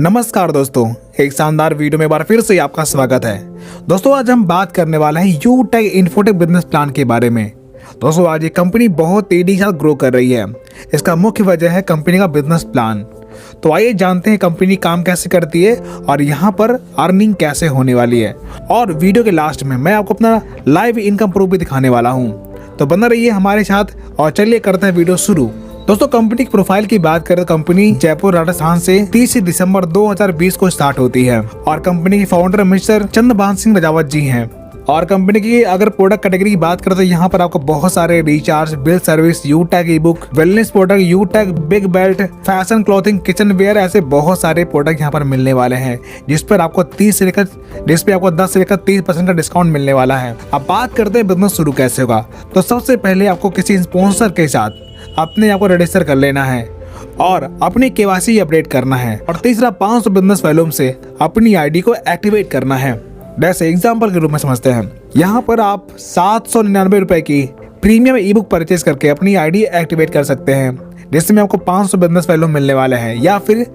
नमस्कार दोस्तों, एक शानदार वीडियो में एक बार फिर से आपका स्वागत है। दोस्तों आज हम बात करने वाले हैं यूटेक इन्फोटेक बिजनेस प्लान के बारे में। दोस्तों आज ये कंपनी बहुत तेजी के साथ ग्रो कर रही है। इसका मुख्य वजह है कंपनी का बिजनेस प्लान। तो आइए जानते हैं कंपनी काम कैसे करती है और यहाँ पर अर्निंग कैसे होने वाली है। और वीडियो के लास्ट में मैं आपको अपना लाइव इनकम प्रूफ भी दिखाने वाला हूँ। तो बना रहिए हमारे साथ और चलिए करते हैं वीडियो शुरू। दोस्तों कंपनी की प्रोफाइल की बात करें तो कंपनी जयपुर राजस्थान से 30 दिसंबर 2020 को स्टार्ट होती है और कंपनी के फाउंडर मिस्टर चंद्रभान सिंह राजावत जी हैं। और कंपनी की अगर प्रोडक्ट कैटेगरी की बात करें तो यहाँ पर आपको बहुत सारे रिचार्ज, बिल सर्विस, यूटेक ई बुक, वेलनेस प्रोडक्ट, यूटेक big belt, fashion clothing, kitchenware, ऐसे बहुत सारे प्रोडक्ट यहाँ पर मिलने वाले हैं जिस पर आपको 10 से लेकर 30% का डिस्काउंट मिलने वाला है। अब बात करते हैं बिजनेस शुरू कैसे होगा। तो सबसे पहले आपको किसी स्पॉन्सर के साथ अपने आप को रजिस्टर कर लेना है और अपनी केवाईसी अपडेट करना है। और तीसरा 500 बिजनेस वॉल्यूम से अपनी आईडी को एक्टिवेट करना है। जैसे एग्जांपल के रूप में समझते हैं, यहाँ पर आप 799 रुपए की प्रीमियम ई बुक परचेज करके अपनी आईडी एक्टिवेट कर सकते हैं जिसमें आपको 500 बिजनेस वॉल्यूम मिलने वाले हैं। या फिर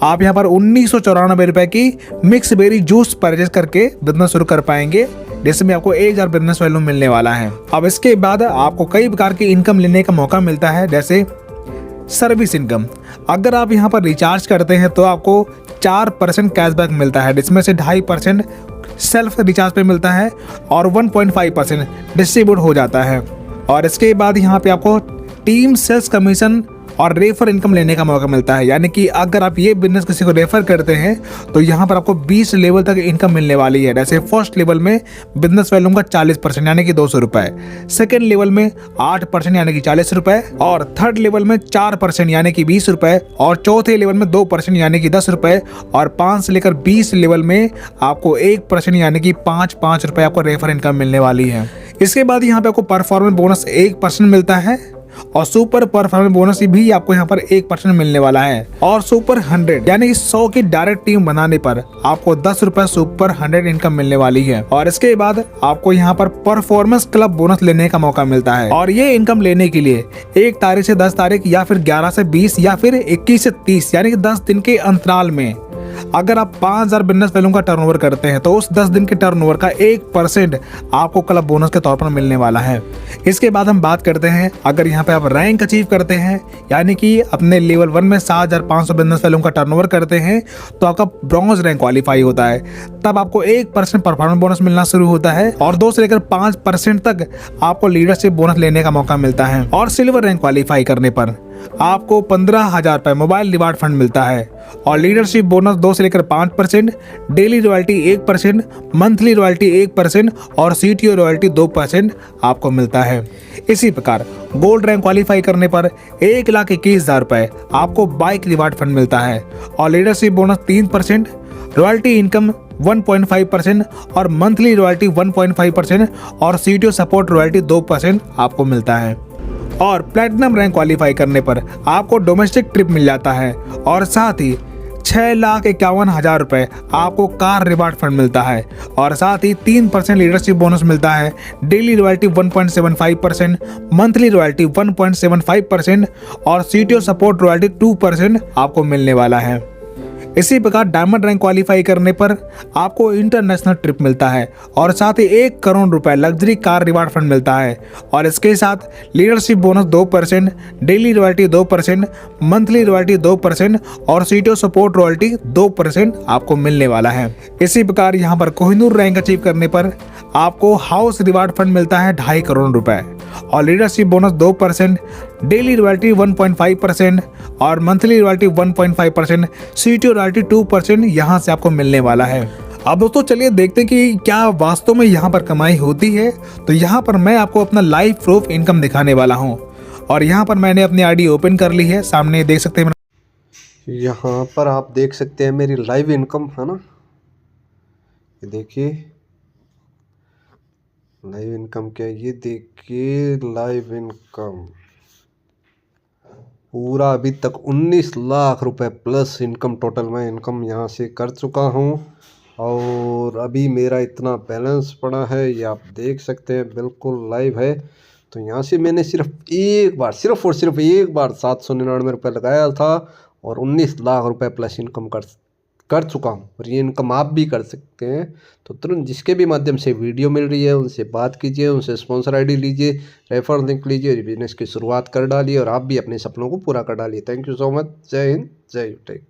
आप यहाँ पर 1994 रुपए की मिक्स बेरी जूस परचेज करके बिजनेस शुरू कर पाएंगे जिसमें आपको 1000 बिजनेस वैल्यू मिलने वाला है। अब इसके बाद आपको कई प्रकार की इनकम लेने का मौका मिलता है, जैसे सर्विस इनकम। अगर आप यहाँ पर रिचार्ज करते हैं तो आपको 4% कैशबैक मिलता है जिसमें से 2.5% सेल्फ रिचार्ज पे मिलता है और 1.5% डिस्ट्रीब्यूट हो जाता है। और इसके बाद यहाँ पे आपको टीम सेल्स कमीशन और रेफर इनकम लेने का मौका मिलता है। यानी कि अगर आप ये बिजनेस किसी को रेफर करते हैं तो यहाँ पर आपको 20 लेवल तक इनकम मिलने वाली है। जैसे फर्स्ट लेवल में बिजनेस वैल्यूम का 40% यानी कि 200 रुपए, सेकेंड लेवल में 8% यानी कि 40 रुपए, और थर्ड लेवल में 4% यानी कि 20 रुपए, और चौथे लेवल में 2% यानी कि 10 रुपए, और 5 से लेकर 20 लेवल में आपको 1% यानी कि 5 रुपए आपको रेफर इनकम मिलने वाली है। इसके बाद यहाँ पे आपको परफॉर्मेंस बोनस 1% मिलता है और सुपर परफॉर्मेंस बोनस भी आपको यहाँ पर 1% मिलने वाला है। और सुपर 100 यानी 100 की डायरेक्ट टीम बनाने पर आपको 10 रुपए सुपर 100 इनकम मिलने वाली है। और इसके बाद आपको यहाँ पर परफॉर्मेंस क्लब बोनस लेने का मौका मिलता है। और ये इनकम लेने के लिए 1 तारीख से 10 तारीख या फिर 11 से 20 या फिर 21 से 30 यानी कि 10 दिन के अंतराल में अगर आप 5000 बिजनेस वैल्यूम का टर्नओवर करते हैं तो उस 10 दिन के टर्नओवर का 1% आपको क्लब बोनस के तौर पर मिलने वाला है। इसके बाद हम बात करते हैं, अगर यहाँ पे आप रैंक अचीव करते हैं यानी कि अपने लेवल 1 में 7500 बिजनेस वैल्यूम का टर्नओवर करते हैं तो आपका ब्रॉन्ज रैंक क्वालिफाई होता है। तब आपको 1% परफॉर्मेंस बोनस मिलना शुरू होता है और 2 से लेकर 5% तक आपको लीडरशिप बोनस लेने का मौका मिलता है। और सिल्वर रैंक क्वालिफाई करने पर आपको 15,000 रुपए मोबाइल रिवार्ड फंड मिलता है। और लीडरशिप बोनस 2 से लेकर 5%, डेली रॉयल्टी 1%, मंथली रॉयल्टी 1% और सीटीओ रॉयल्टी 2% आपको मिलता है। इसी प्रकार गोल्ड रैंक क्वालिफाई करने पर 1,21,000 रुपए आपको बाइक रिवार्ड फंड मिलता है। और लीडरशिप बोनस 3%, रॉयल्टी इनकम 1.5% और मंथली रॉयल्टी 1.5% और सीटीओ सपोर्ट रॉयल्टी 2% आपको मिलता है। और प्लैटिनम रैंक क्वालिफाई करने पर आपको डोमेस्टिक ट्रिप मिल जाता है और साथ ही 6,51,000 रुपए आपको कार रिवार्ड फंड मिलता है। और साथ ही 3% लीडरशिप बोनस मिलता है, डेली रॉयल्टी 1.75%, मंथली रॉयल्टी 1.75% और सीटीओ सपोर्ट रॉयल्टी 2% आपको मिलने वाला है। इसी प्रकार डायमंड रैंक क्वालिफाई करने पर आपको इंटरनेशनल ट्रिप मिलता है और साथ ही 1 करोड़ रुपए लग्जरी कार रिवार्ड फंड मिलता है। और इसके साथ leadership bonus 2%, daily royalty 2%, monthly royalty 2% और सीटीओ सपोर्ट रॉयल्टी 2% आपको मिलने वाला है। इसी प्रकार यहाँ पर कोहिनूर रैंक अचीव करने पर आपको हाउस रिवार्ड फंड मिलता है 2.5 करोड़ रुपए और लीडरशिप बोनस 2%, डेली रॉयल्टी 1.5% और मंथली रॉयल्टी 1.5%, सीटीओ रॉयल्टी 2% यहाँ से आपको मिलने वाला है। अब दोस्तों चलिए देखते हैं कि क्या वास्तव में यहाँ पर कमाई होती है। तो यहाँ पर मैं आपको अपना लाइव प्रूफ इनकम दिखाने वाला हूँ और यहाँ पर मैंने अपनी आईडी ओपन कर ली है। सामने देख सकते हैं, यहाँ पर आप देख सकते हैं मेरी लाइव इनकम है ना। ये देखिए लाइव इनकम क्या है, ये देखिए लाइव इनकम पूरा अभी तक 19 लाख रुपए प्लस इनकम टोटल मैं इनकम यहाँ से कर चुका हूँ। और अभी मेरा इतना बैलेंस पड़ा है, ये आप देख सकते हैं, बिल्कुल लाइव है। तो यहाँ से मैंने सिर्फ एक बार, सिर्फ और सिर्फ एक बार 799 रुपये लगाया था और 19 लाख रुपए प्लस इनकम कर कर चुका हूँ और ये इनकम आप भी कर सकते हैं। तो तुरंत जिसके भी माध्यम से वीडियो मिल रही है उनसे बात कीजिए, उनसे स्पॉन्सर आईडी लीजिए, रेफर लिंक लीजिए और बिजनेस की शुरुआत कर डालिए और आप भी अपने सपनों को पूरा कर डालिए। Thank you so much. जय हिंद, जय यूटेक।